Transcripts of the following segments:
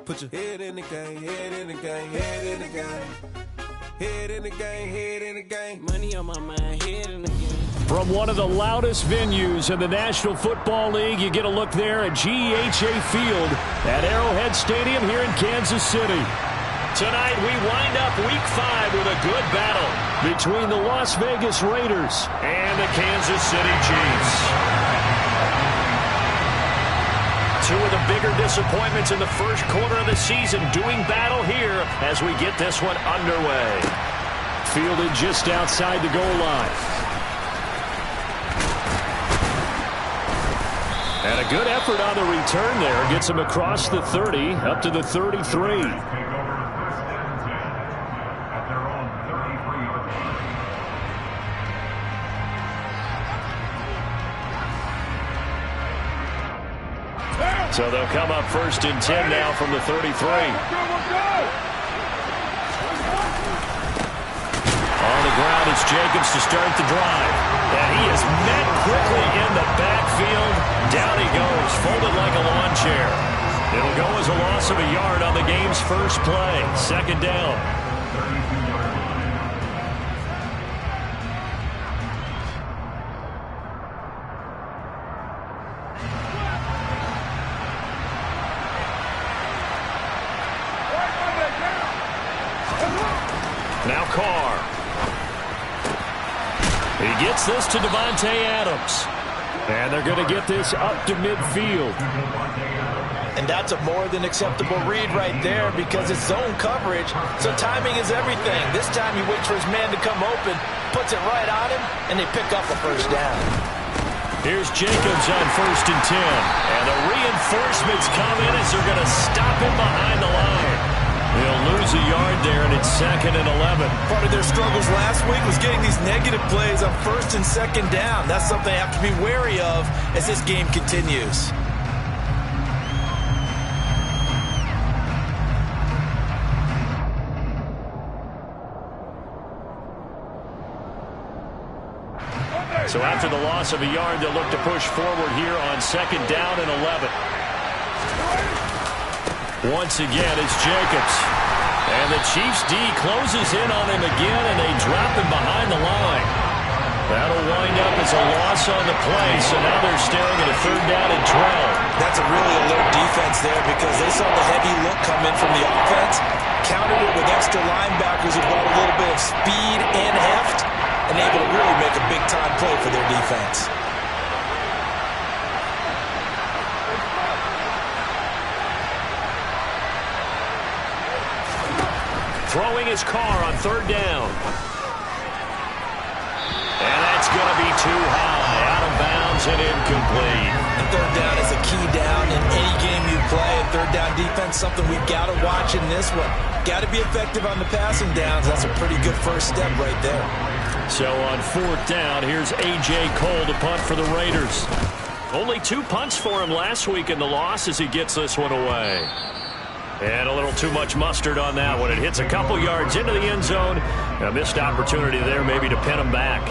Put your head in the game, head in the game, head in the game. Head in the game, head in the game. Money on my mind, head in the game. From one of the loudest venues in the National Football League, you get a look there at GEHA Field at Arrowhead Stadium here in Kansas City. Tonight, we wind up Week 5 with a good battle between the Las Vegas Raiders and the Kansas City Chiefs. Two of the bigger disappointments in the first quarter of the season doing battle here as we get this one underway. Fielded just outside the goal line. And a good effort on the return there. Gets him across the 30, up to the 33. So they'll come up first and 10 now from the 33. On the ground, it's Jacobs to start the drive. And he is met quickly in the backfield. Down he goes, folded like a lawn chair. It'll go as a loss of a yard on the game's first play. Second down. Now Carr. He gets this to Devontae Adams. And they're going to get this up to midfield. And that's a more than acceptable read right there because it's zone coverage, so timing is everything. This time he waits for his man to come open, puts it right on him, and they pick up a first down. Here's Jacobs on first and 10. And the reinforcements come in as they're going to stop him behind the line. They'll lose a yard there, and it's second and 11. Part of their struggles last week was getting these negative plays on first and second down. That's something they have to be wary of as this game continues. So after the loss of a yard, they'll look to push forward here on second down and 11. Once again, it's Jacobs. And the Chiefs D closes in on him again, and they drop him behind the line. That'll wind up as a loss on the play, so now they're staring at a third down and 12. That's a really alert defense there because they saw the heavy look come in from the offense, countered it with extra linebackers who brought a little bit of speed and heft, and able to really make a big-time play for their defense. Throwing his Carr on third down. And that's going to be too high. Out of bounds and incomplete. And third down is a key down in any game you play. And third down defense, something we've got to watch in this one. Got to be effective on the passing downs. That's a pretty good first step right there. So on fourth down, here's A.J. Cole to punt for the Raiders. Only 2 punts for him last week in the loss as he gets this one away. And a little too much mustard on that one. It hits a couple yards into the end zone. A missed opportunity there maybe to pin him back.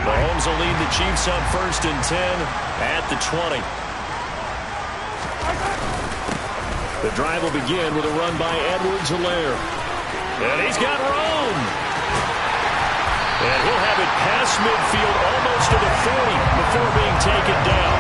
Mahomes will lead the Chiefs on first and 10 at the 20. The drive will begin with a run by Edwards-Helaire. And he's got room. And he'll have it past midfield almost to the 40 before being taken down.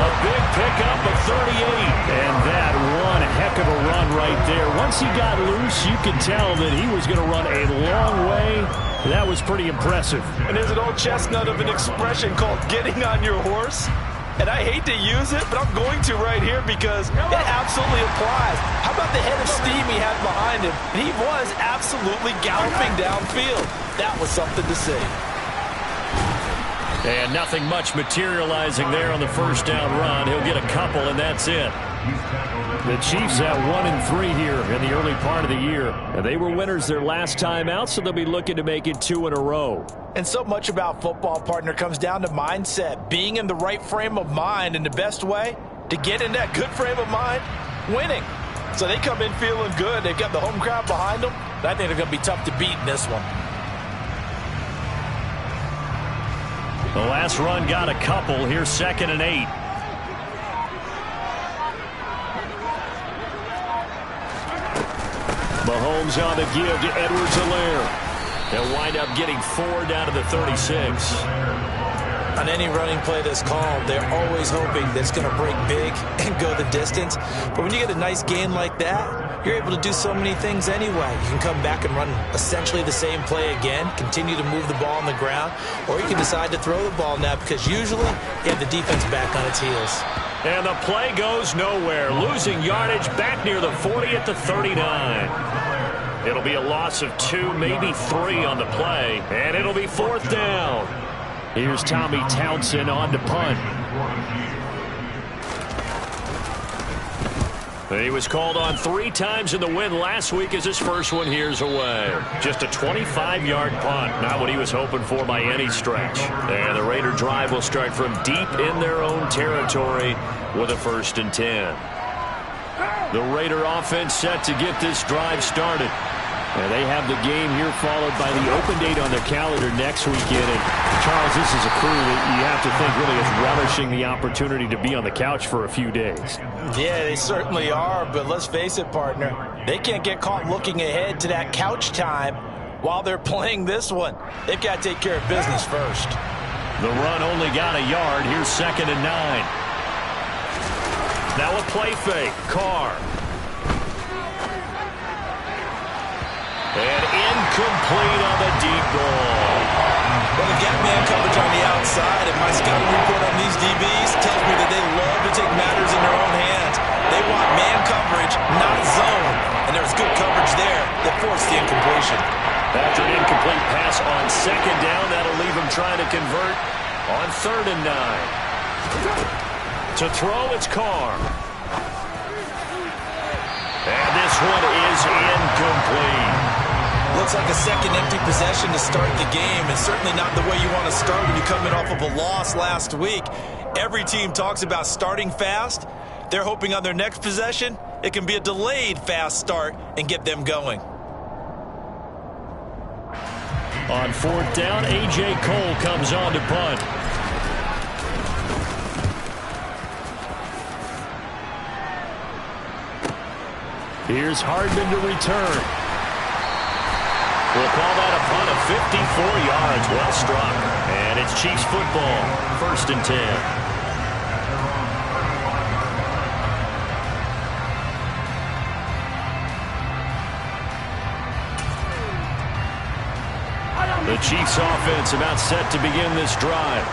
A big pickup of 38. And that one heck of a run right there. Once he got loose, you could tell that he was going to run a long way. That was pretty impressive. And there's an old chestnut of an expression called getting on your horse. And I hate to use it, but I'm going to right here because it absolutely applies. How about the head of steam he had behind him? And he was absolutely galloping downfield. That was something to see. And nothing much materializing there on the first down run. He'll get a couple, and that's it. The Chiefs at 1-3 here in the early part of the year. And they were winners their last time out, so they'll be looking to make it 2 in a row. And so much about football, partner, comes down to mindset. Being in the right frame of mind, and the best way to get in that good frame of mind, winning. So they come in feeling good. They've got the home crowd behind them. I think they're going to be tough to beat in this one. The last run got a couple. Here's 2nd and 8. Mahomes on the give to Edwards-Helaire. They'll wind up getting 4 down to the 36. On any running play that's called, they're always hoping that it's going to break big and go the distance. But when you get a nice game like that, you're able to do so many things anyway. You can come back and run essentially the same play again, continue to move the ball on the ground, or you can decide to throw the ball now because usually you have the defense back on its heels. And the play goes nowhere. Losing yardage back near the 40 at the 39. It'll be a loss of 2, maybe 3 on the play, and it'll be 4th down. Here's Tommy Townsend on to punt. He was called on 3 times in the win last week as his first one here's away. Just a 25-yard punt, not what he was hoping for by any stretch. And the Raider drive will start from deep in their own territory with a 1st and 10. The Raider offense set to get this drive started. And they have the game here followed by the open date on their calendar next weekend. And Charles, this is a crew that you have to think really is relishing the opportunity to be on the couch for a few days. Yeah, they certainly are, but let's face it, partner. They can't get caught looking ahead to that couch time while they're playing this one. They've got to take care of business first. The run only got a yard. Here's 2nd and 9. Now a play fake. Carr. And incomplete on the deep ball. Well, they got man coverage on the outside, and my scouting report on these DBs tells me that they love to take matters in their own hands. They want man coverage, not zone. And there was good coverage there that forced the incompletion. After an incomplete pass on 2nd down, that'll leave him trying to convert on 3rd and 9. To throw, it's Carr. And this one is incomplete. Looks like a second empty possession to start the game, and certainly not the way you want to start when you're coming off of a loss last week. Every team talks about starting fast. They're hoping on their next possession, it can be a delayed fast start and get them going. On 4th down, A.J. Cole comes on to punt. Here's Hardman to return. We'll call that a punt of 54 yards. Well struck. And it's Chiefs football. 1st and 10. The Chiefs offense about set to begin this drive.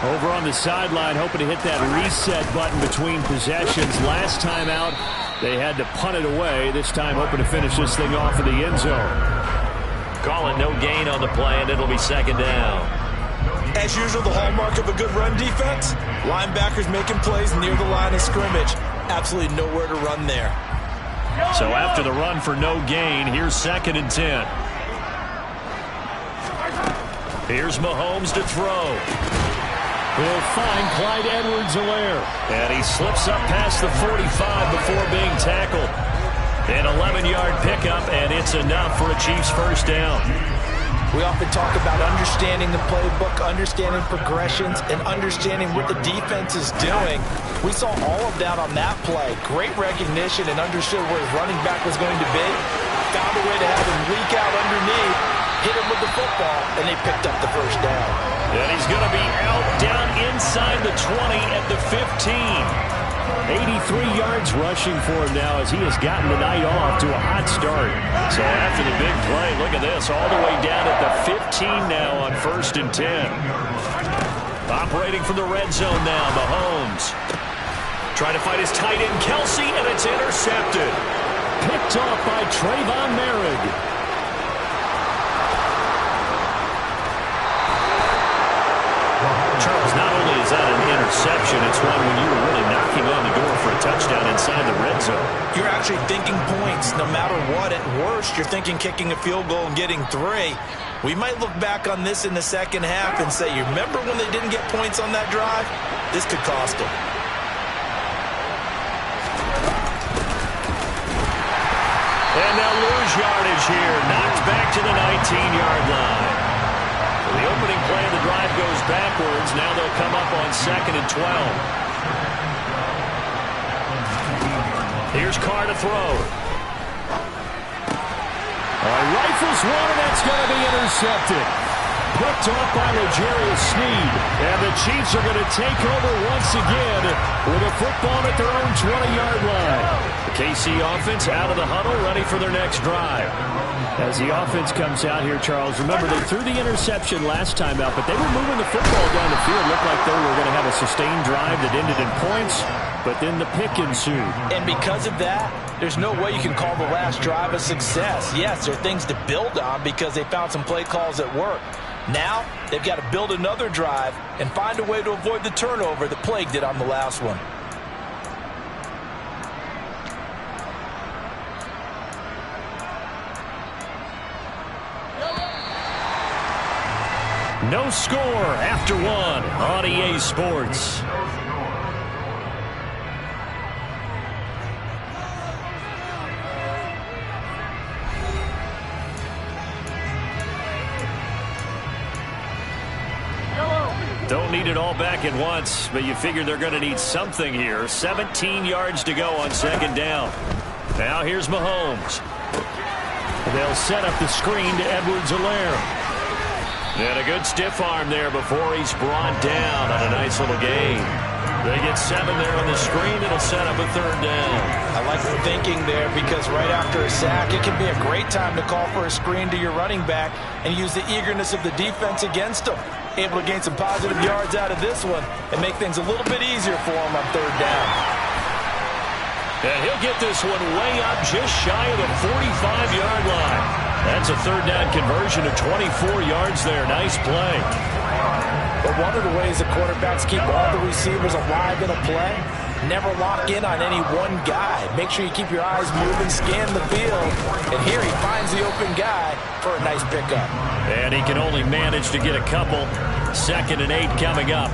Over on the sideline, hoping to hit that reset button between possessions. Last time out, they had to punt it away. This time hoping to finish this thing off in the end zone. Calling no gain on the play, and it'll be 2nd down. As usual, the hallmark of a good run defense, linebackers making plays near the line of scrimmage. Absolutely nowhere to run there. So after the run for no gain, here's 2nd and 10. Here's Mahomes to throw. He'll find Clyde Edwards-Helaire. And he slips up past the 45 before being tackled. An 11-yard pickup, and it's enough for a Chiefs 1st down. We often talk about understanding the playbook, understanding progressions, and understanding what the defense is doing. We saw all of that on that play. Great recognition and understood where his running back was going to be. Found a way to have him leak out underneath, hit him with the football, and they picked up the 1st down. And he's going to be out down inside the 20 at the 15. 83 yards rushing for him now as he has gotten the night off to a hot start. So after the big play, look at this, all the way down at the 15 now on 1st and 10. Operating from the red zone now, Mahomes. Trying to find his tight end, Kelsey, and it's intercepted. Picked off by Trayvon Merrick. Charles, not only is that an interception, it's one when you were really knocking on the door for a touchdown inside the red zone. You're actually thinking points no matter what. At worst, you're thinking kicking a field goal and getting 3. We might look back on this in the second half and say, you remember when they didn't get points on that drive? This could cost them. And they'll lose yardage here. Knocked back to the 19-yard line. The opening play of the drive goes backwards. Now they'll come up on 2nd and 12. Here's Carr to throw. Rifles one, and that's going to be intercepted. Picked off by L'Jarius Sneed. And the Chiefs are going to take over once again with a football at their own 20-yard line. The KC offense out of the huddle, ready for their next drive. As the offense comes out here, Charles, remember they threw the interception last time out, but they were moving the football down the field. Looked like they were going to have a sustained drive that ended in points, but then the pick ensued. And because of that, there's no way you can call the last drive a success. Yes, there are things to build on because they found some play calls that work. Now, they've got to build another drive and find a way to avoid the turnover that plagued it on the last one. No score after one on EA Sports. Don't need it all back at once, but you figure they're going to need something here. 17 yards to go on 2nd down. Now here's Mahomes. They'll set up the screen to Edwards-Helaire. And a good stiff arm there before he's brought down on a nice little gain. They get 7 there on the screen. It'll set up a 3rd down. I like the thinking there because right after a sack, it can be a great time to call for a screen to your running back and use the eagerness of the defense against them. Able to gain some positive yards out of this one and make things a little bit easier for him on 3rd down. And he'll get this one way up just shy of the 45-yard line. That's a 3rd down conversion of 24 yards there. Nice play. But one of the ways the quarterbacks keep all the receivers alive in a play, never lock in on any one guy. Make sure you keep your eyes moving, scan the field. And here he finds the open guy for a nice pickup. And he can only manage to get a couple. 2nd and 8 coming up.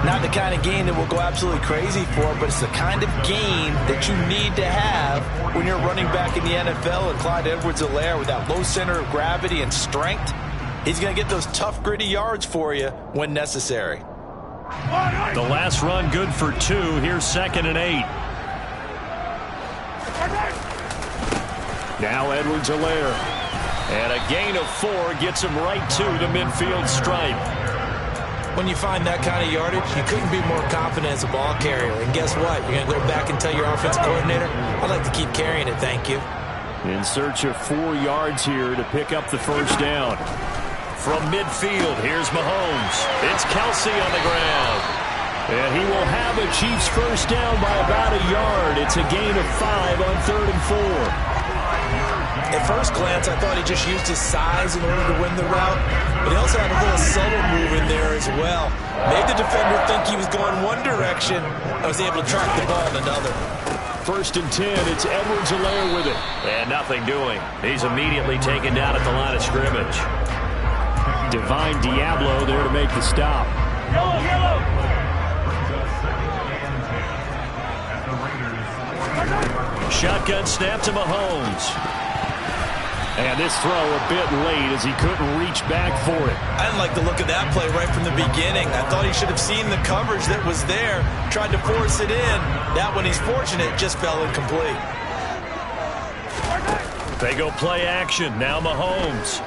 Not the kind of game that we'll go absolutely crazy for, but it's the kind of game that you need to have when you're running back in the NFL. And Clyde Edwards-Helaire with that low center of gravity and strength, he's going to get those tough, gritty yards for you when necessary. The last run good for 2. Here's 2nd and 8. Now Edwards-Helaire. And a gain of 4 gets him right to the midfield stripe. When you find that kind of yardage, you couldn't be more confident as a ball carrier. And guess what? You're going to go back and tell your offensive coordinator, I'd like to keep carrying it, thank you. In search of 4 yards here to pick up the 1st down. From midfield, here's Mahomes. It's Kelsey on the ground. And he will have a Chiefs 1st down by about a yard. It's a gain of 5 on 3rd and 4. At first glance, I thought he just used his size in order to win the route, but he also had a little subtle move in there as well. Made the defender think he was going one direction and was able to track the ball in another. 1st and 10, it's Edwards-Helaire with it. And nothing doing. He's immediately taken down at the line of scrimmage. Divine Diablo there to make the stop. Shotgun snap to Mahomes. And this throw a bit late as he couldn't reach back for it. I didn't like the look of that play right from the beginning. I thought he should have seen the coverage that was there, tried to force it in. That one, he's fortunate, just fell incomplete. They go play action. Now Mahomes.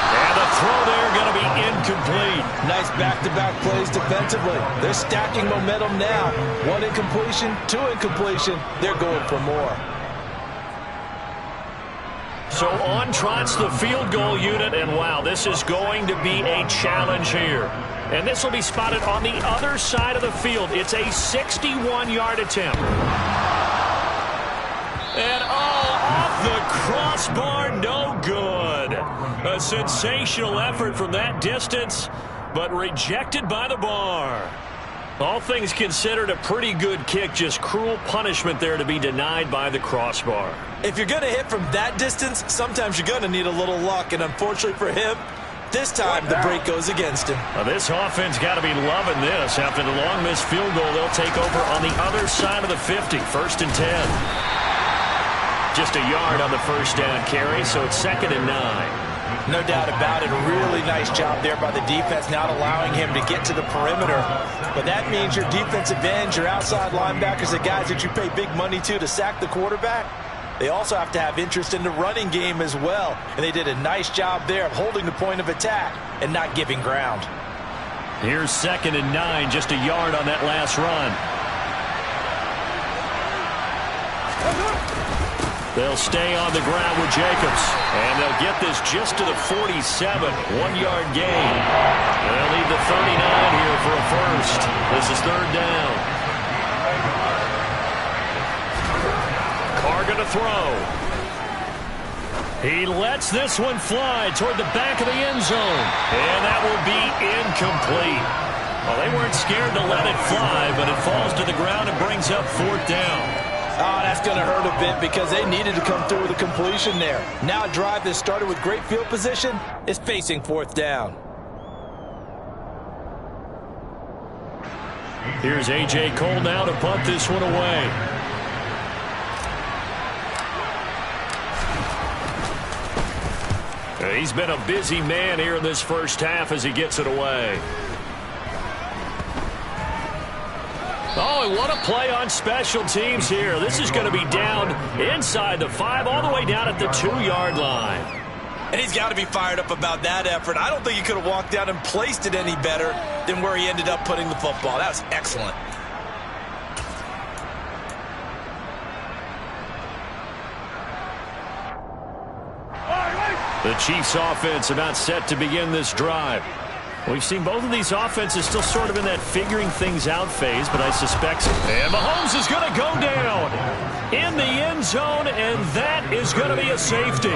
And the throw there going to be incomplete. Nice back-to-back plays defensively. They're stacking momentum now. 1 incompletion, 2 incompletion. They're going for more. So on trots the field goal unit, and wow, this is going to be a challenge here. And this will be spotted on the other side of the field. It's a 61-yard attempt. And off the crossbar, no good. A sensational effort from that distance, but rejected by the bar. All things considered, a pretty good kick, just cruel punishment there to be denied by the crossbar. If you're going to hit from that distance, sometimes you're going to need a little luck, and unfortunately for him, this time the break goes against him. Well, this offense got to be loving this. After the long missed field goal, they'll take over on the other side of the 50, 1st and 10. Just a yard on the 1st down carry, so it's 2nd and 9. No doubt about it. A really nice job there by the defense, not allowing him to get to the perimeter. But that means your defensive ends, your outside linebackers, the guys that you pay big money to sack the quarterback, they also have to have interest in the running game as well. And they did a nice job there of holding the point of attack and not giving ground. Here's 2nd and 9, just a yard on that last run. They'll stay on the ground with Jacobs. And they'll get this just to the 47. 1-yard gain. They'll need the 39 here for a first. This is 3rd down. Carr going to throw. He lets this one fly toward the back of the end zone. And that will be incomplete. Well, they weren't scared to let it fly, but it falls to the ground and brings up 4th down. Oh, that's going to hurt a bit because they needed to come through with a completion there. Now a drive that started with great field position is facing 4th down. Here's A.J. Cole now to punt this one away. He's been a busy man here in this first half as he gets it away. Oh, and what a play on special teams here. This is going to be down inside the 5, all the way down at the 2-yard line. And he's got to be fired up about that effort. I don't think he could have walked down and placed it any better than where he ended up putting the football. That was excellent. The Chiefs offense about set to begin this drive. We've seen both of these offenses still sort of in that figuring things out phase, but I suspect... And Mahomes is going to go down in the end zone, and that is going to be a safety.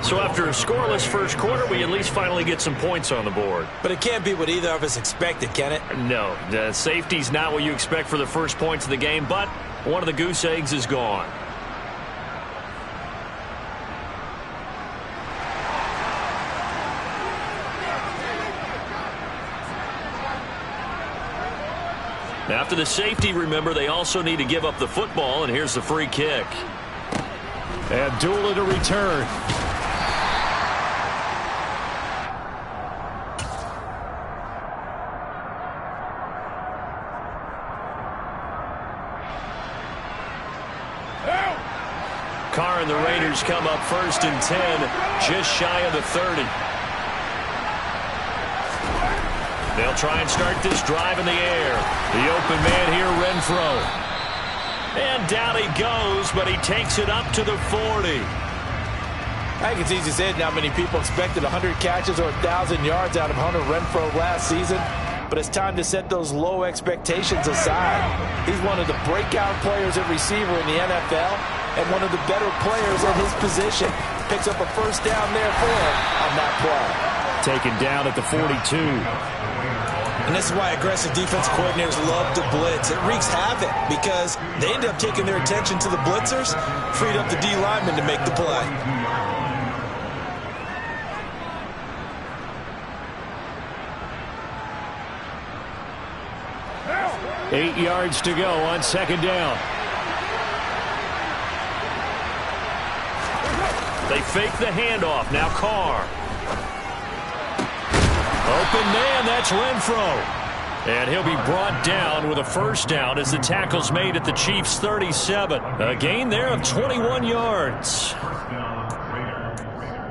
So after a scoreless first quarter, we at least finally get some points on the board. But it can't be what either of us expected, can it? No, the safety's not what you expect for the first points of the game, but one of the goose eggs is gone. After the safety, remember, they also need to give up the football, and here's the free kick. Abdullah to return. Carr and the Raiders come up 1st and 10, just shy of the 30. They'll try and start this drive in the air. The open man here, Renfro. And down he goes, but he takes it up to the 40. I think it's easy to say not many people expected 100 catches or 1,000 yards out of Hunter Renfro last season. But it's time to set those low expectations aside. He's one of the breakout players at receiver in the NFL and one of the better players at his position. Picks up a first down there for him on that play. Taken down at the 42. And this is why aggressive defense coordinators love to blitz. It wreaks havoc because they end up taking their attention to the blitzers, freed up the D lineman to make the play. Eight yards to go on 2nd down. They fake the handoff. Now Carr. Open man, that's Renfro. And he'll be brought down with a first down as the tackle's made at the Chiefs' 37. A gain there of 21 yards.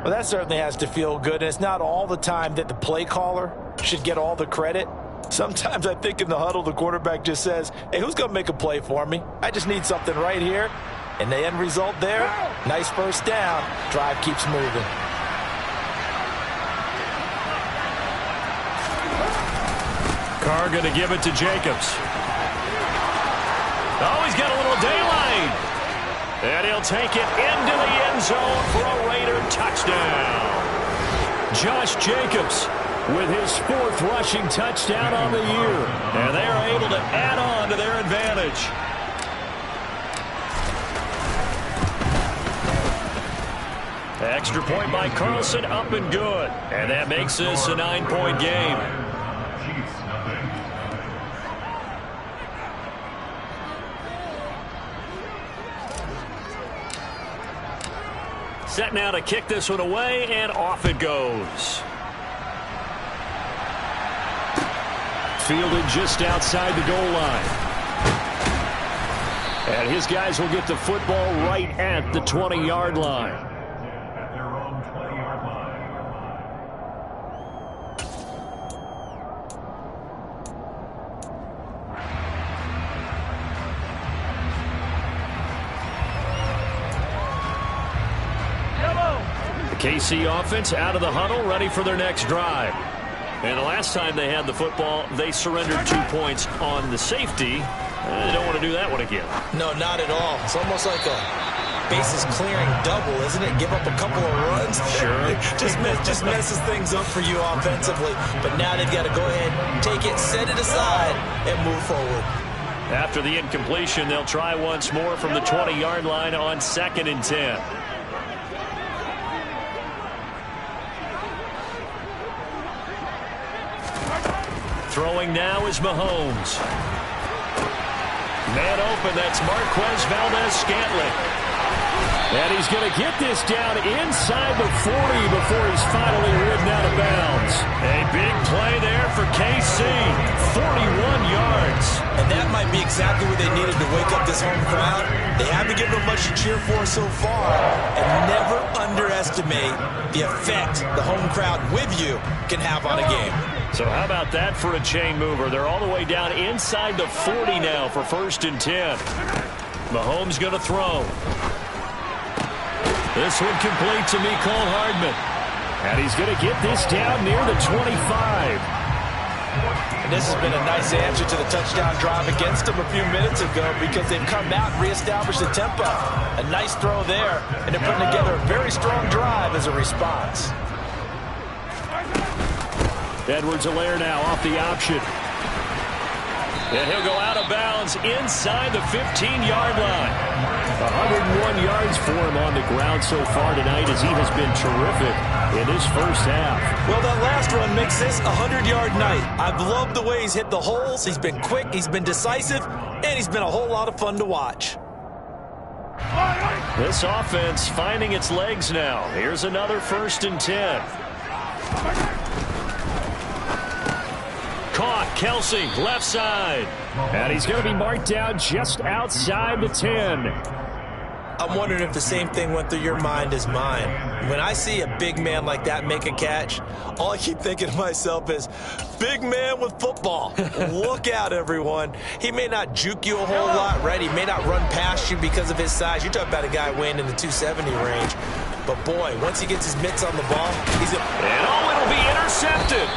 Well, that certainly has to feel good. And it's not all the time that the play caller should get all the credit. Sometimes I think in the huddle, the quarterback just says, hey, who's going to make a play for me? I just need something right here. And the end result there, nice first down. Drive keeps moving. Carr going to give it to Jacobs. Oh, he's got a little daylight. And he'll take it into the end zone for a Raider touchdown. Josh Jacobs with his 4th rushing touchdown on the year. And they are able to add on to their advantage. Extra point by Carlson, up and good. And that makes this a 9-point game. Set now to kick this one away, and off it goes. Fielded just outside the goal line. And his guys will get the football right at the 20-yard line. KC offense out of the huddle, ready for their next drive. And the last time they had the football, they surrendered 2 points on the safety. They don't want to do that one again. No, not at all. It's almost like a bases clearing double, isn't it? Give up a couple of runs. Sure. just messes things up for you offensively. But now they've got to go ahead, take it, set it aside, and move forward. After the incompletion, they'll try once more from the 20-yard line on 2nd and 10. Throwing now is Mahomes. Man open, that's Marquez Valdez-Scantling. And he's going to get this down inside the 40 before he's finally ridden out of bounds. A big play there for KC, 41 yards. And that might be exactly what they needed to wake up this home crowd. They haven't given them much to cheer for so far. And never underestimate the effect the home crowd with you can have on a game. So how about that for a chain mover? They're all the way down inside the 40 now for 1st and 10. Mahomes going to throw. This one complete to Mecole Hardman. And he's going to get this down near the 25. And this has been a nice answer to the touchdown drive against them a few minutes ago because they've come out and reestablished the tempo. A nice throw there, and they're putting together a very strong drive as a response. Edwards-Helaire now off the option. And he'll go out of bounds inside the 15-yard line. 101 yards for him on the ground so far tonight as he has been terrific in this first half. Well, that last run makes this a 100-yard night. I've loved the way he's hit the holes. He's been quick, he's been decisive, and he's been a whole lot of fun to watch. This offense finding its legs now. Here's another 1st and 10. Caught, Kelsey, left side. And he's going to be marked down just outside the 10. I'm wondering if the same thing went through your mind as mine. When I see a big man like that make a catch, all I keep thinking to myself is, big man with football. Look out, everyone. He may not juke you a whole lot, right? He may not run past you because of his size. You're talking about a guy weighing in the 270 range. But, boy, once he gets his mitts on the ball, he's a... And it'll be intercepted.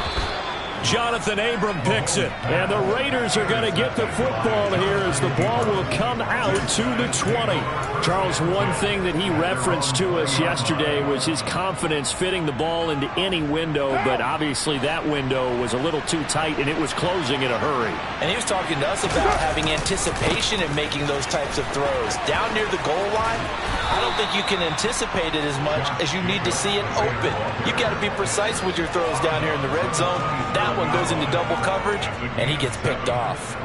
Jonathan Abram picks it. And the Raiders are going to get the football here as the ball will come out to the 20. Charles, one thing that he referenced to us yesterday was his confidence fitting the ball into any window, but obviously that window was a little too tight and it was closing in a hurry. And he was talking to us about having anticipation in making those types of throws. Down near the goal line, I don't think you can anticipate it as much as you need to see it open. You've got to be precise with your throws down here in the red zone. That one goes into double coverage, and he gets picked off.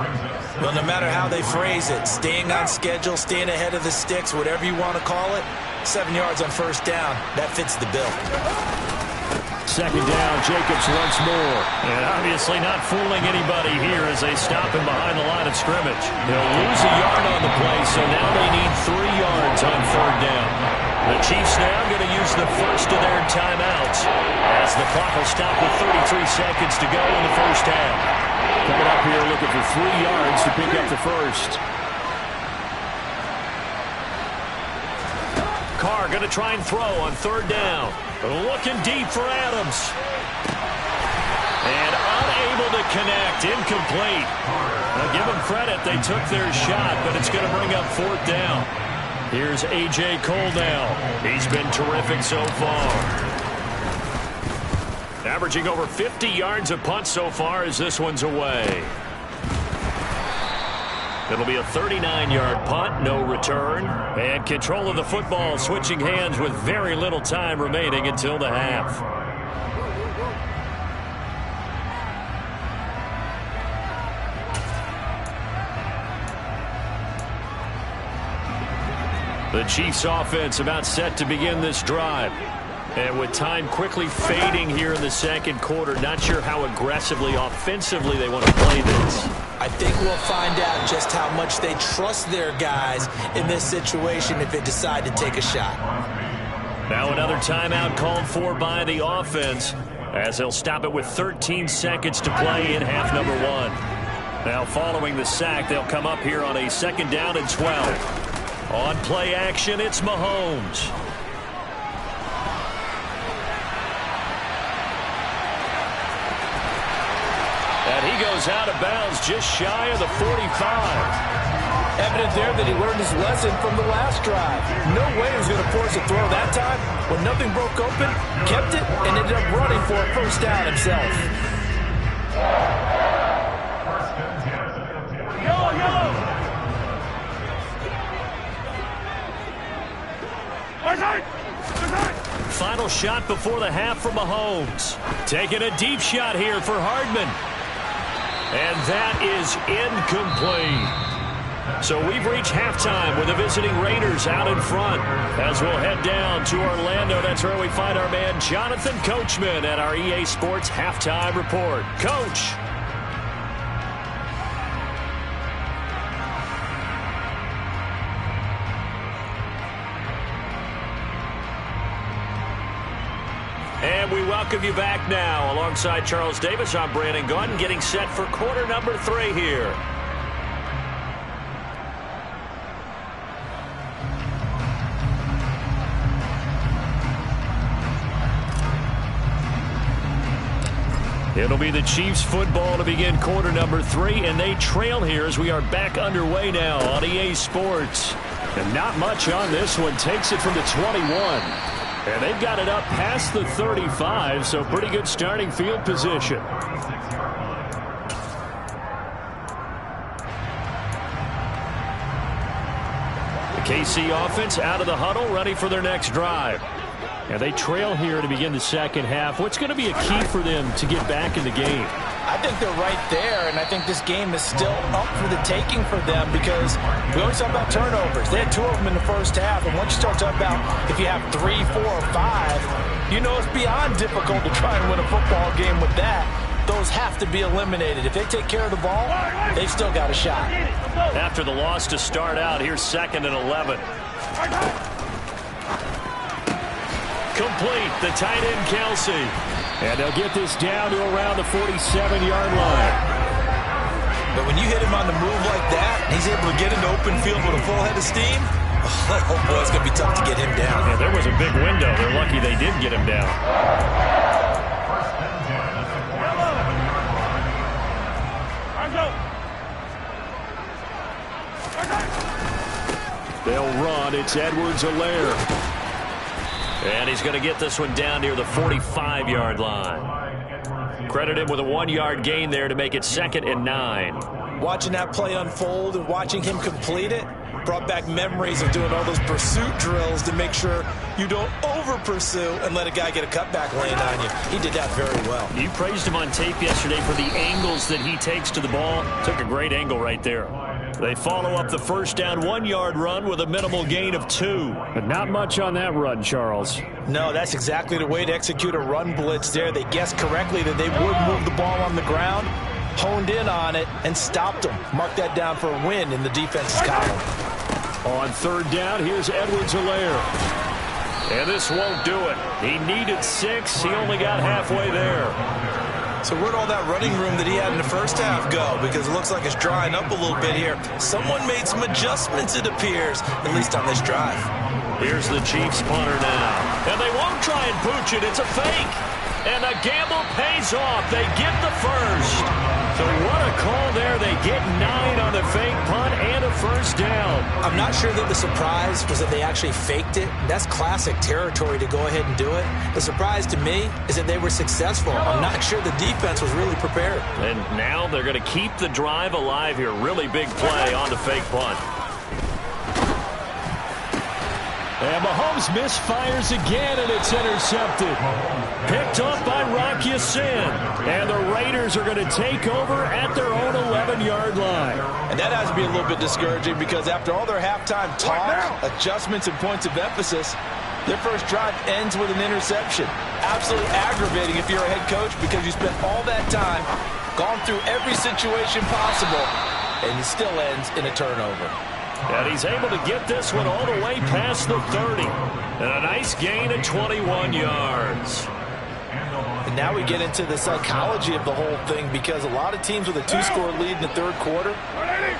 Well, no matter how they phrase it, staying on schedule, staying ahead of the sticks, whatever you want to call it, 7 yards on 1st down, that fits the bill. 2nd down, Jacobs once more. And obviously not fooling anybody here as they stop him behind the line of scrimmage. They'll lose a yard on the play, so now they need 3 yards on 3rd down. The Chiefs now going to use the first of their timeouts as the clock will stop with 33 seconds to go in the first half. Coming up here looking for 3 yards to pick up the first. Carr going to try and throw on 3rd down. Looking deep for Adams. And unable to connect. Incomplete. Now give them credit. They took their shot, but it's going to bring up 4th down. Here's A.J. Cole now. He's been terrific so far. Averaging over 50 yards a punt so far as this one's away. It'll be a 39-yard punt, no return. And control of the football switching hands with very little time remaining until the half. The Chiefs offense about set to begin this drive. And with time quickly fading here in the second quarter, not sure how aggressively, offensively they want to play this. I think we'll find out just how much they trust their guys in this situation if they decide to take a shot. Now another timeout called for by the offense as they'll stop it with 13 seconds to play in half number one. Now following the sack, they'll come up here on a 2nd down and 12. On play action, it's Mahomes. And he goes out of bounds just shy of the 45. Evident there that he learned his lesson from the last drive. No way he was going to force a throw that time. When nothing broke open, kept it, and ended up running for a 1st down himself. Final shot before the half for Mahomes. Taking a deep shot here for Hardman. And that is incomplete. So we've reached halftime with the visiting Raiders out in front. As we'll head down to Orlando, that's where we find our man Jonathan Coachman at our EA Sports Halftime Report. Coach. And we welcome you back now. Alongside Charles Davis, I'm Brandon Gaudin, getting set for quarter number 3 here. It'll be the Chiefs football to begin quarter number 3, and they trail here as we are back underway now on EA Sports. And not much on this one. Takes it from the 21. And they've got it up past the 35, so pretty good starting field position. The KC offense out of the huddle, ready for their next drive. And they trail here to begin the second half. What's going to be a key for them to get back in the game? I think they're right there, and I think this game is still up for the taking for them because we always talk about turnovers. They had 2 of them in the first half, and once you start talking about if you have 3, 4, or 5, you know it's beyond difficult to try and win a football game with that. Those have to be eliminated. If they take care of the ball, they've still got a shot. After the loss to start out, here's 2nd and 11. Complete, the tight end Kelsey. And they'll get this down to around the 47-yard line. But when you hit him on the move like that, and he's able to get into open field with a full head of steam, oh boy, it's going to be tough to get him down. Yeah, there was a big window. They're lucky they did get him down. They'll run. It's Edwards-Helaire. And he's going to get this one down near the 45-yard line. Credit him with a 1-yard gain there to make it 2nd and 9. Watching that play unfold and watching him complete it brought back memories of doing all those pursuit drills to make sure you don't over-pursue and let a guy get a cutback lane on you. He did that very well. You praised him on tape yesterday for the angles that he takes to the ball. Took a great angle right there. They follow up the 1st down 1-yard run with a minimal gain of 2. But not much on that run, Charles. No, that's exactly the way to execute a run blitz there. They guessed correctly that they would move the ball on the ground, honed in on it, and stopped them. Mark that down for a win in the defense's column. On 3rd down, here's Edwards-Helaire. And this won't do it. He needed 6. He only got halfway there. So where'd all that running room that he had in the first half go? Because it looks like it's drying up a little bit here. Someone made some adjustments, it appears, at least on this drive. Here's the Chiefs punter now. And they won't try and pooch it. It's a fake. And the gamble pays off. They get the first. So what a call there. They get 9 on the fake punt and a 1st down. I'm not sure that the surprise was that they actually faked it. That's classic territory to go ahead and do it. The surprise to me is that they were successful. I'm not sure the defense was really prepared. And now they're going to keep the drive alive here. Really big play on the fake punt. And Mahomes misfires again, and it's intercepted. Picked off by Rock Ya-Sin. And the Raiders defenders are going to take over at their own 11-yard line. And that has to be a little bit discouraging because after all their halftime talk, adjustments, and points of emphasis, their first drive ends with an interception. Absolutely aggravating if you're a head coach because you spent all that time, gone through every situation possible, and it still ends in a turnover. And he's able to get this one all the way past the 30. And a nice gain of 21 yards. And now we get into the psychology of the whole thing because a lot of teams with a two-score lead in the third quarter,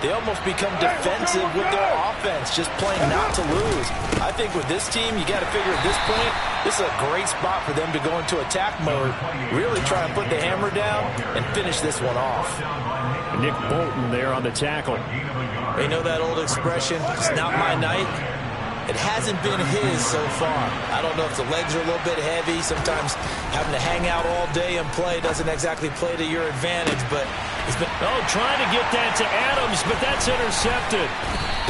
they almost become defensive with their offense, just playing not to lose. I think with this team, you got to figure at this point, this is a great spot for them to go into attack mode, really try and put the hammer down and finish this one off. Nick Bolton there on the tackle. You know that old expression, it's not my night? It hasn't been his so far. I don't know if the legs are a little bit heavy. Sometimes having to hang out all day and play doesn't exactly play to your advantage, but he's been... Oh, trying to get that to Adams, but that's intercepted.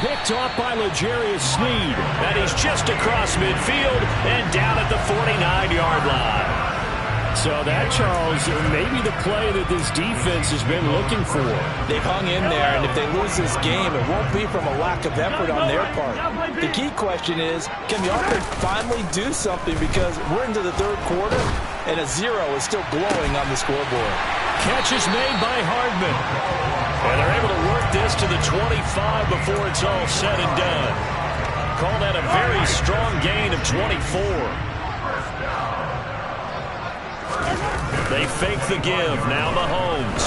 Picked off by L'Jarius Sneed. And he's just across midfield and down at the 49-yard line. So that, Charles, maybe the play that this defense has been looking for. They've hung in there, and if they lose this game, it won't be from a lack of effort on their part. The key question is, can the offense finally do something? Because we're into the third quarter, and a 0 is still glowing on the scoreboard. Catch is made by Hardman. And they're able to work this to the 25 before it's all said and done. Call that a very strong gain of 24. They fake the give. Now Mahomes.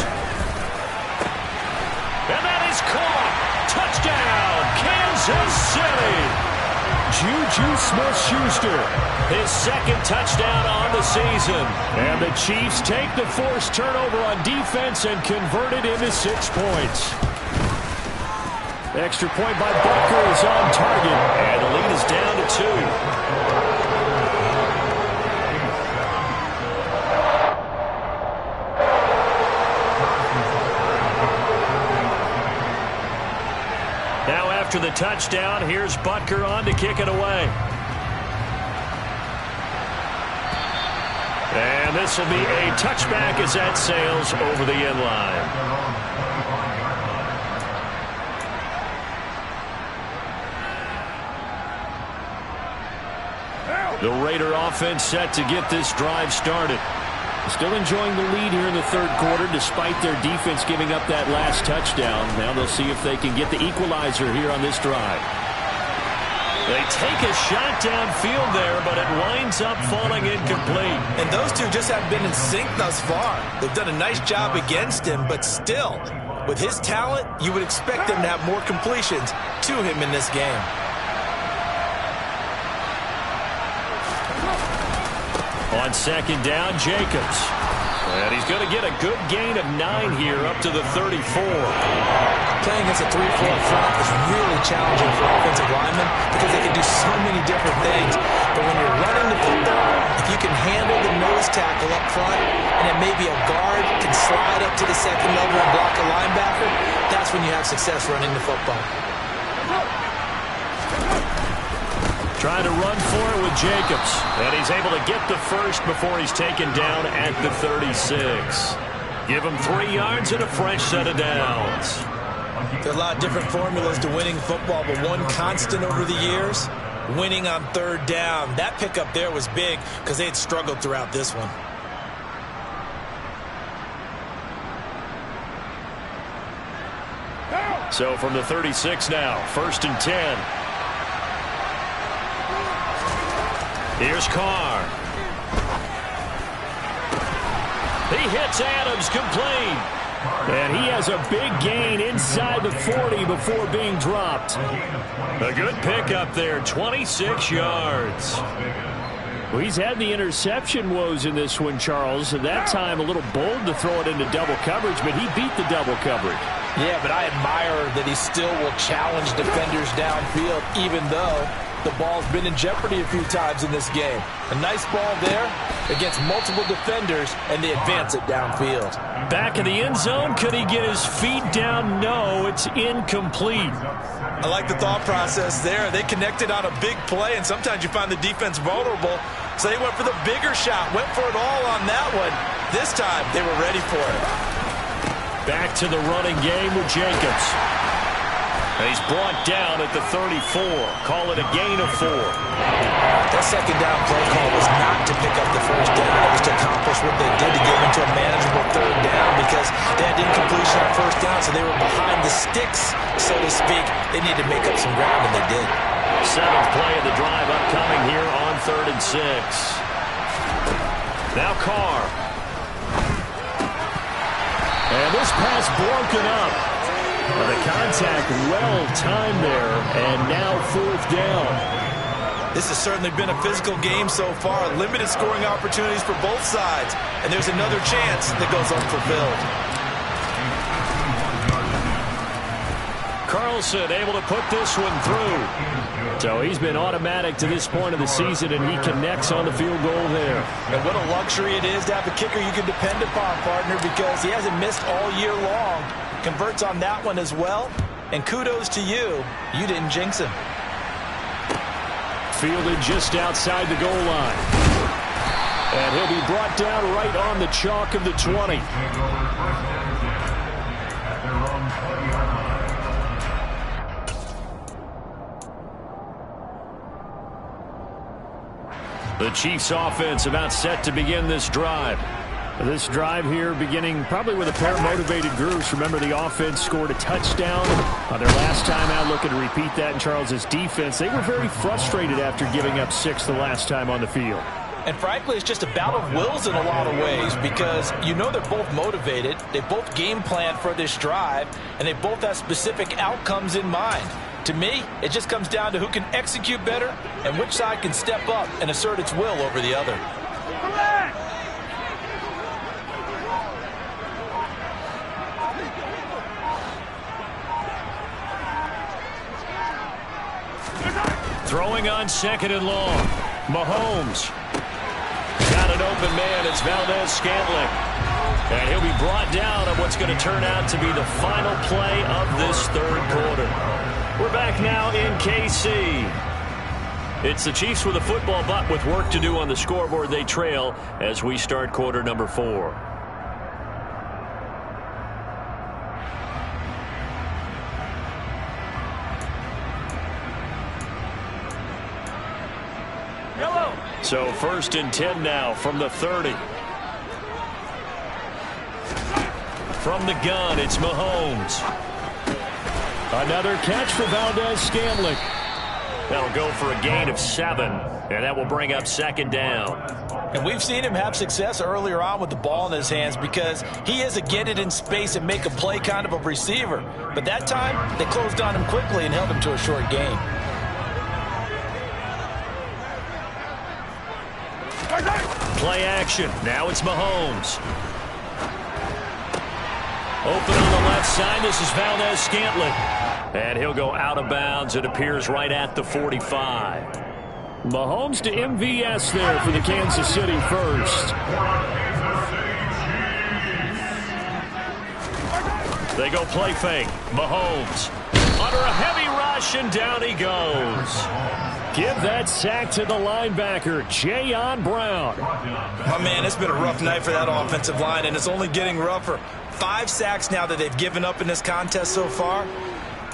And that is caught. Touchdown, Kansas City. Juju Smith-Schuster, his second touchdown on the season. And the Chiefs take the forced turnover on defense and convert it into 6 points. Extra point by Butker is on target. And the lead is down to 2. After the touchdown, here's Butker on to kick it away. And this will be a touchback as that sails over the end line. The Raider offense set to get this drive started. Still enjoying the lead here in the third quarter despite their defense giving up that last touchdown. Now they'll see if they can get the equalizer here on this drive. They take a shot downfield there, but it winds up falling incomplete. And those two just haven't been in sync thus far. They've done a nice job against him, but still, with his talent, you would expect them to have more completions to him in this game. On second down, Jacobs. And he's going to get a good gain of 9 here up to the 34. Playing against a 3-4 front is really challenging for offensive linemen because they can do so many different things. But when you're running the football, if you can handle the nose tackle up front and then maybe a guard can slide up to the second level and block a linebacker, that's when you have success running the football. Trying to run for it with Jacobs. And he's able to get the first before he's taken down at the 36. Give him 3 yards and a fresh set of downs. There are a lot of different formulas to winning football, but one constant over the years, winning on third down. That pickup there was big because they had struggled throughout this one. So from the 36 now, 1st and 10. Here's Carr. He hits Adams complete. And he has a big gain inside the 40 before being dropped. A good pickup there, 26 yards. Well, he's had the interception woes in this one, Charles. At that time, a little bold to throw it into double coverage, but he beat the double coverage. Yeah, but I admire that he still will challenge defenders downfield, even though the ball's been in jeopardy a few times in this game. A nice ball there against multiple defenders, and they advance it downfield. Back in the end zone, could he get his feet down? No, it's incomplete. I like the thought process there. They connected on a big play, and sometimes you find the defense vulnerable, so they went for the bigger shot, went for it all on that one, This time, they were ready for it. Back to the running game with Jacobs. He's brought down at the 34. Call it a gain of 4. That second down play call was not to pick up the first down. It was to accomplish what they did to get into a manageable third down because they had incompletion on first down, so they were behind the sticks, so to speak. They needed to make up some ground, and they did. 7th play of the drive upcoming here on 3rd and 6. Now Carr. And this pass broken up. The contact well-timed there, and now 4th down. This has certainly been a physical game so far. Limited scoring opportunities for both sides, and there's another chance that goes unfulfilled. Carlson able to put this one through. So he's been automatic to this point of the season, and he connects on the field goal there. And what a luxury it is to have a kicker you can depend upon, partner, because he hasn't missed all year long. Converts on that one as well. And kudos to you. You didn't jinx him. Fielded just outside the goal line. And he'll be brought down right on the chalk of the 20. The Chiefs offense about set to begin this drive. This drive here beginning probably with a pair of motivated groups. Remember, the offense scored a touchdown on their last time out. Looking to repeat that in Charles's defense. They were very frustrated after giving up 6 the last time on the field. And frankly, it's just a battle of wills in a lot of ways because you know they're both motivated. They both game plan for this drive, and they both have specific outcomes in mind. To me, it just comes down to who can execute better and which side can step up and assert its will over the other. Throwing on 2nd and long. Mahomes. Got an open man. It's Valdez-Scantling. And he'll be brought down on what's going to turn out to be the final play of this 3rd quarter. We're back now in KC. It's the Chiefs with a football, but with work to do on the scoreboard. They trail as we start quarter number 4. So 1st and 10 now from the 30. From the gun, it's Mahomes. Another catch for Valdez-Scantling. That'll go for a gain of 7, and that will bring up 2nd down. And we've seen him have success earlier on with the ball in his hands because he is a get it in space and make a play kind of a receiver. But that time, they closed on him quickly and held him to a short gain. Play action. Now it's Mahomes. Open on the left side. This is Valdez-Scantling. And he'll go out of bounds. It appears right at the 45. Mahomes to MVS there for the Kansas City first. They go play fake. Mahomes under a heavy rush, and down he goes. Give that sack to the linebacker, Jayon Brown. My man, it's been a rough night for that offensive line, and it's only getting rougher. 5 sacks now that they've given up in this contest so far.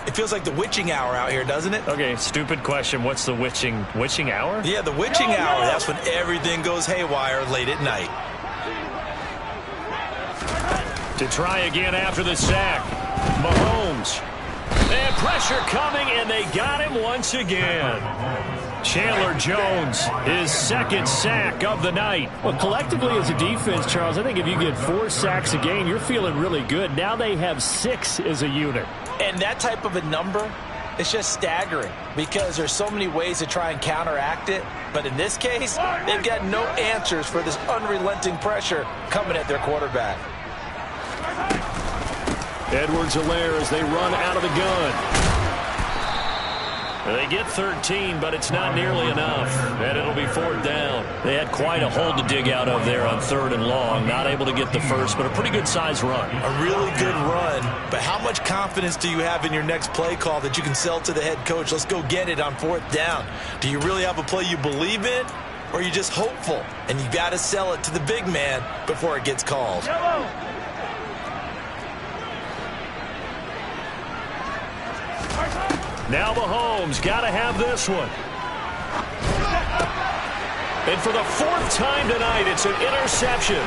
It feels like the witching hour out here, doesn't it? Okay, stupid question. What's the witching hour? Yeah, the witching hour. That's when everything goes haywire late at night. To try again after the sack. Mahomes. And pressure coming, and they got him once again. Chandler Jones, his 2nd sack of the night. Well, collectively as a defense, Charles, I think if you get 4 sacks a game, you're feeling really good. Now they have 6 as a unit. And that type of a number, it's just staggering because there's so many ways to try and counteract it. But in this case, they've got no answers for this unrelenting pressure coming at their quarterback. Edwards-Helaire as they run out of the gun. They get 13, but it's not nearly enough, and it'll be 4th down. They had quite a hole to dig out of there on 3rd and long. Not able to get the first, but a pretty good-sized run. A really good run, but how much confidence do you have in your next play call that you can sell to the head coach? Let's go get it on 4th down. Do you really have a play you believe in, or are you just hopeful? And you got to sell it to the big man before it gets called. Now Mahomes got to have this one. And for the fourth time tonight, it's an interception.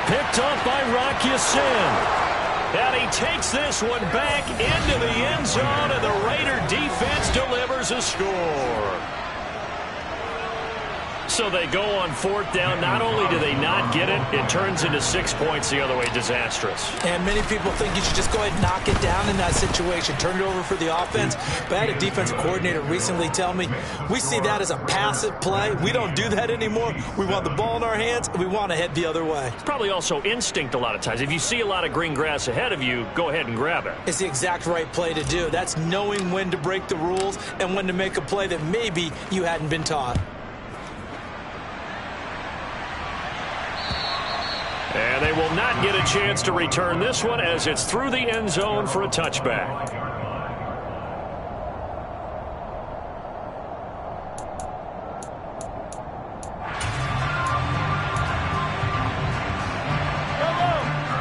Picked up by Rocky Sin. And he takes this one back into the end zone, and the Raider defense delivers a score. So they go on fourth down. Not only do they not get it, it turns into 6 points the other way. Disastrous. And many people think you should just go ahead and knock it down in that situation. Turn it over for the offense. But I had a defensive coordinator recently tell me, we see that as a passive play. We don't do that anymore. We want the ball in our hands, and we want to head the other way. It's probably also instinct a lot of times. If you see a lot of green grass ahead of you, go ahead and grab it. It's the exact right play to do. That's knowing when to break the rules and when to make a play that maybe you hadn't been taught. And they will not get a chance to return this one as it's through the end zone for a touchback.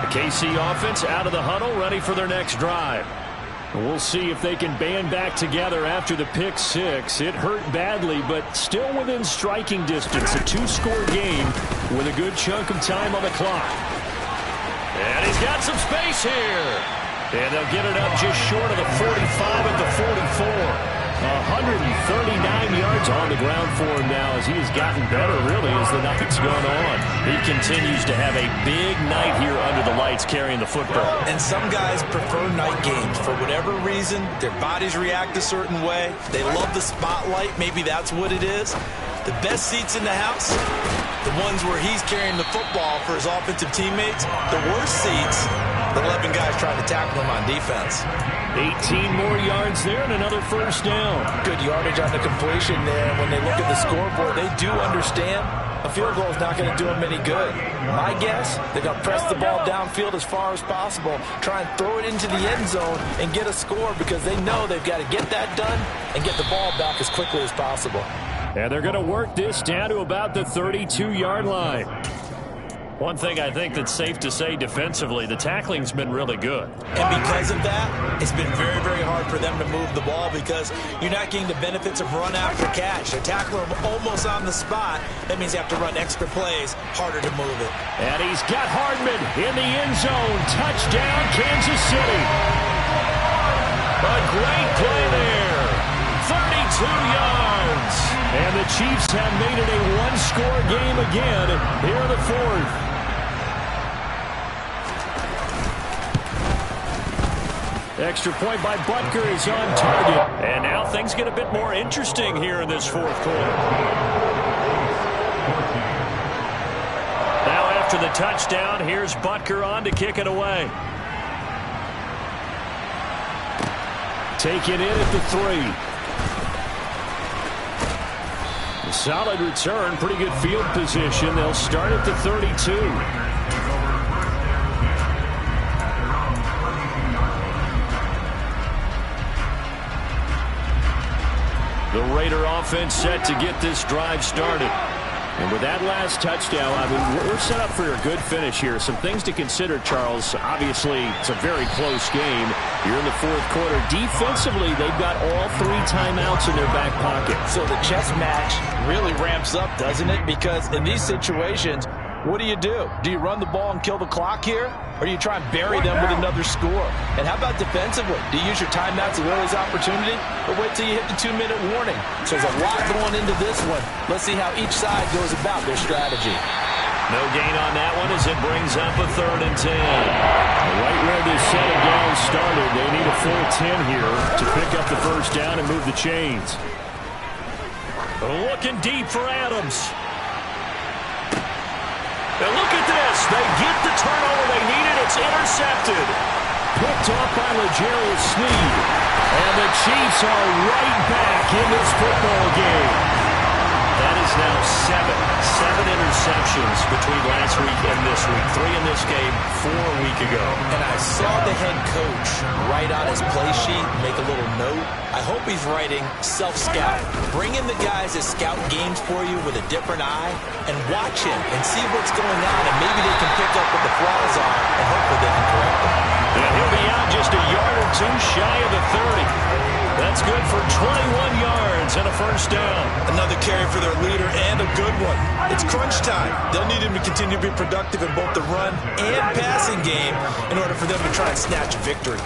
The KC offense out of the huddle, ready for their next drive. We'll see if they can band back together after the pick six. It hurt badly, but still within striking distance. A two-score game with a good chunk of time on the clock. And he's got some space here. And they'll get it up just short of the 45 at the 44. 139 yards on the ground for him now as he has gotten better, really, as the night's gone on. He continues to have a big night here under the lights carrying the football. And some guys prefer night games. For whatever reason, their bodies react a certain way. They love the spotlight. Maybe that's what it is. The best seats in the house, the ones where he's carrying the football for his offensive teammates. The worst seats, the 11 guys trying to tackle him on defense. 18 more yards there and another first down. Good yardage on the completion there. When they look at the scoreboard, they do understand a field goal is not going to do them any good. My guess, they're going to press the ball downfield as far as possible, try and throw it into the end zone and get a score because they know they've got to get that done and get the ball back as quickly as possible. And they're going to work this down to about the 32-yard line. One thing I think that's safe to say defensively, the tackling's been really good. And because of that, it's been very, very hard for them to move the ball because you're not getting the benefits of run after catch. They're tackling them almost on the spot. That means you have to run extra plays, harder to move it. And he's got Hardman in the end zone. Touchdown, Kansas City. A great play there. 32 yards. And the Chiefs have made it a one-score game again here in the fourth. Extra point by Butker is on target. And now things get a bit more interesting here in this fourth quarter. Now after the touchdown, here's Butker on to kick it away. Take it in at the 3. A solid return, pretty good field position. They'll start at the 32. The Raider offense set to get this drive started. And with that last touchdown, I mean, we're set up for a good finish here. Some things to consider, Charles. Obviously, it's a very close game. You're in the fourth quarter. Defensively, they've got all 3 timeouts in their back pocket. So the chess match really ramps up, doesn't it? Because in these situations, what do? Do you run the ball and kill the clock here? Or do you try and bury them with another score? And how about defensively? Do you use your timeouts as early as opportunity? Or wait till you hit the 2-minute warning? So there's a lot going into this one. Let's see how each side goes about their strategy. No gain on that one as it brings up a 3rd and 10. Right where this set of downs started, they need a full 10 here to pick up the first down and move the chains. Looking deep for Adams. And look at this. They get the turnover they needed. It's intercepted. Picked off by L'Jarius Sneed. And the Chiefs are right back in this football game. That is now seven interceptions between last week and this week. 3 in this game, 4 a week ago. And I saw the head coach write on his play sheet, make a little note. I hope he's writing self-scout. Bring in the guys that scout games for you with a different eye and watch him and see what's going on, and maybe they can pick up what the flaws are, and hopefully they can correct them. And he'll be out just a yard or two shy of the 30. That's good for 21 yards and a first down. Another carry for their leader and a good one. It's crunch time. They'll need him to continue to be productive in both the run and passing game in order for them to try and snatch a victory.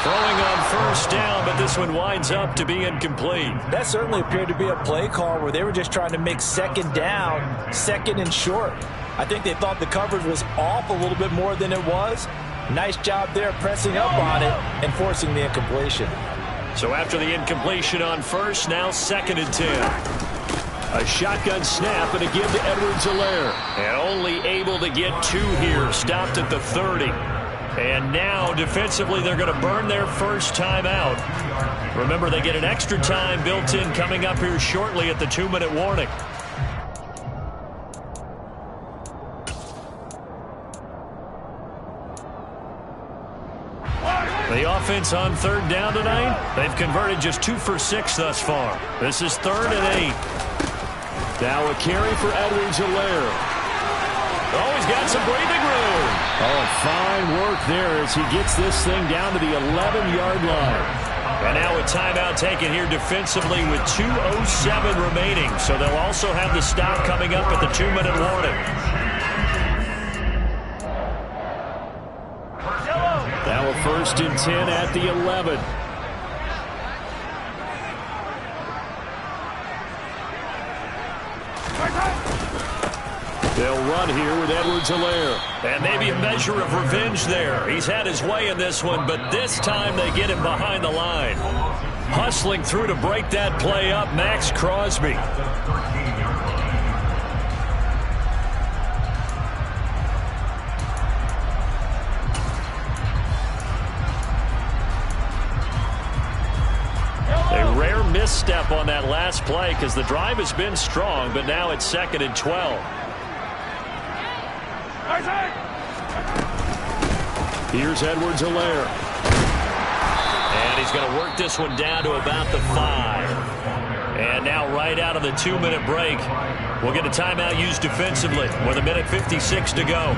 Throwing on first down, but this one winds up to be incomplete. That certainly appeared to be a play call where they were just trying to make second down, second and short. I think they thought the coverage was off a little bit more than it was. Nice job there pressing up on it and forcing the incompletion. So after the incompletion on first, now 2nd and 10. A shotgun snap and a give to Edwards-Helaire. And only able to get 2 here, stopped at the 30. And now, defensively, they're going to burn their first time out. Remember, they get an extra time built in coming up here shortly at the 2-minute warning. The offense on 3rd down tonight, they've converted just 2 for 6 thus far. This is 3rd and 8. Now a carry for Edwards-Helaire. Oh, he's got some breathing room. Oh, fine work there as he gets this thing down to the 11-yard line. And now a timeout taken here defensively with 2:07 remaining. So they'll also have the stop coming up at the 2-minute warning. Now a 1st and 10 at the 11. They'll run here with Edwards-Helaire. And maybe a measure of revenge there. He's had his way in this one, but this time they get him behind the line. Hustling through to break that play up, Max Crosby. Misstep on that last play because the drive has been strong, but now it's 2nd and 12. Here's Edwards-Helaire. And he's going to work this one down to about the 5. And now right out of the 2-minute break, we'll get a timeout used defensively with 1:56 to go.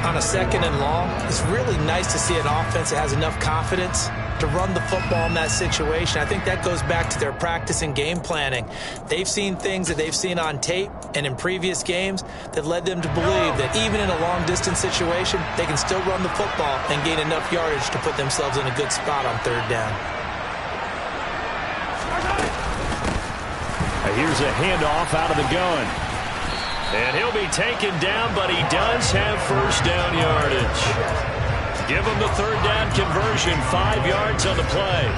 On a 2nd and long, it's really nice to see an offense that has enough confidence to run the football in that situation. I think that goes back to their practice and game planning. They've seen things that they've seen on tape and in previous games that led them to believe that even in a long-distance situation, they can still run the football and gain enough yardage to put themselves in a good spot on 3rd down. Here's a handoff out of the gun. And he'll be taken down, but he does have first down yardage. Give him the 3rd down conversion, 5 yards on the play.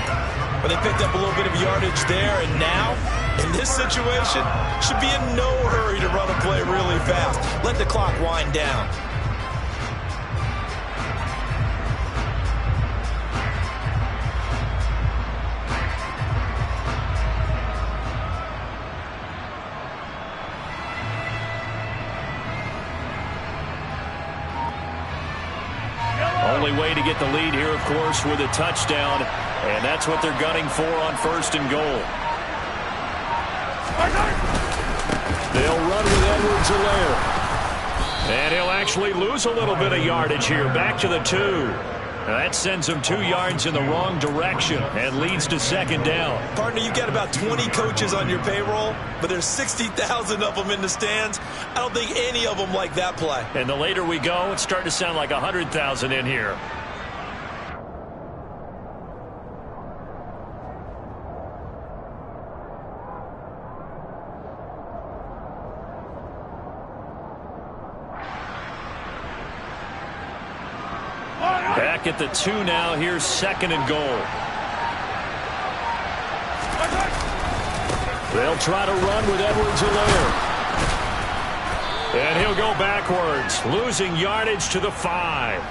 But they picked up a little bit of yardage there, and now, in this situation, should be in no hurry to run a play really fast. Let the clock wind down. Only way to get the lead here, of course, with a touchdown, and that's what they're gunning for on 1st and goal. They'll run with Edwards-Helaire. And he'll actually lose a little bit of yardage here, back to the 2. Now that sends him 2 yards in the wrong direction and leads to 2nd down. Partner, you got about 20 coaches on your payroll, but there's 60,000 of them in the stands. I don't think any of them like that play. And the later we go, it's starting to sound like 100,000 in here. Back at the 2 now. Here's 2nd and goal. They'll try to run with Edwards-Helaire. And he'll go backwards, losing yardage to the 5.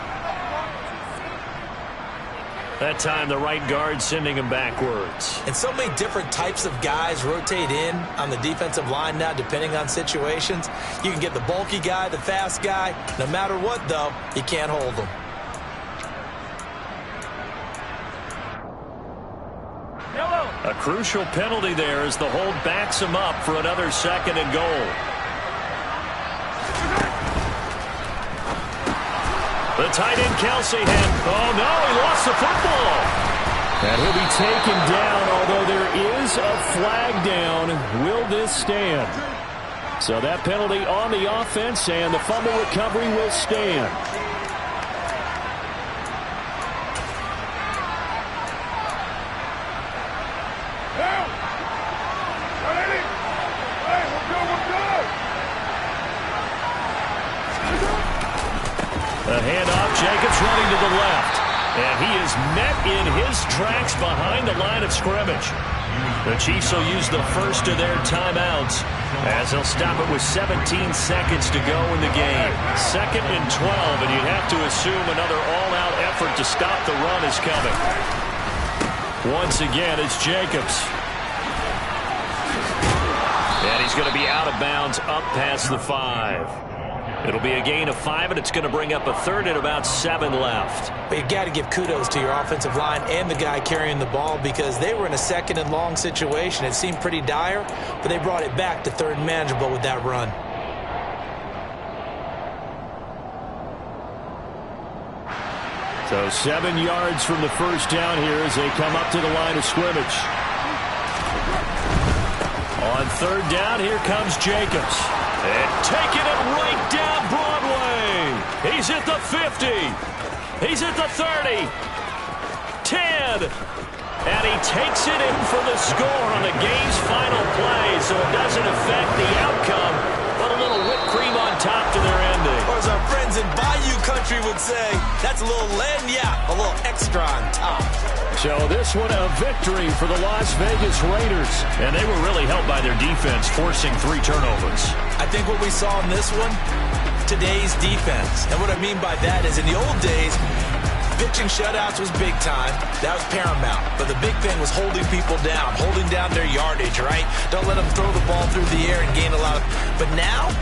That time the right guard sending him backwards. And so many different types of guys rotate in on the defensive line now depending on situations. You can get the bulky guy, the fast guy. No matter what, though, you can't hold them. A crucial penalty there as the hold backs him up for another 2nd and goal. The tight end Kelsey oh no, he lost the football. And he'll be taken down, although there is a flag down. Will this stand? So that penalty on the offense, and the fumble recovery will stand. The handoff, Jacobs running to the left. And he is met in his tracks behind the line of scrimmage. The Chiefs will use the first of their timeouts as they'll stop it with 17 seconds to go in the game. 2nd and 12, and you'd have to assume another all-out effort to stop the run is coming. Once again, it's Jacobs. And he's going to be out of bounds up past the 5. It'll be a gain of 5, and it's going to bring up a 3rd and about 7 left. But you got to give kudos to your offensive line and the guy carrying the ball because they were in a 2nd and long situation. It seemed pretty dire, but they brought it back to 3rd and manageable with that run. So 7 yards from the first down here as they come up to the line of scrimmage. On 3rd down, here comes Jacobs. And taking it right down Broadway. He's at the 50. He's at the 30. 10. And he takes it in for the score on the game's final play. So it doesn't affect the outcome, but a little whipped cream on top to their ending. Or as our friends in Bayou Country would say, that's a little lagniappe, a little extra on top. So this one a victory for the Las Vegas Raiders. And they were really helped by their defense, forcing 3 turnovers. I think what we saw in this one, today's defense. And what I mean by that is in the old days, pitching shutouts was big time. That was paramount. But the big thing was holding people down, holding down their yardage, right? Don't let them throw the ball through the air and gain a lot of... But now,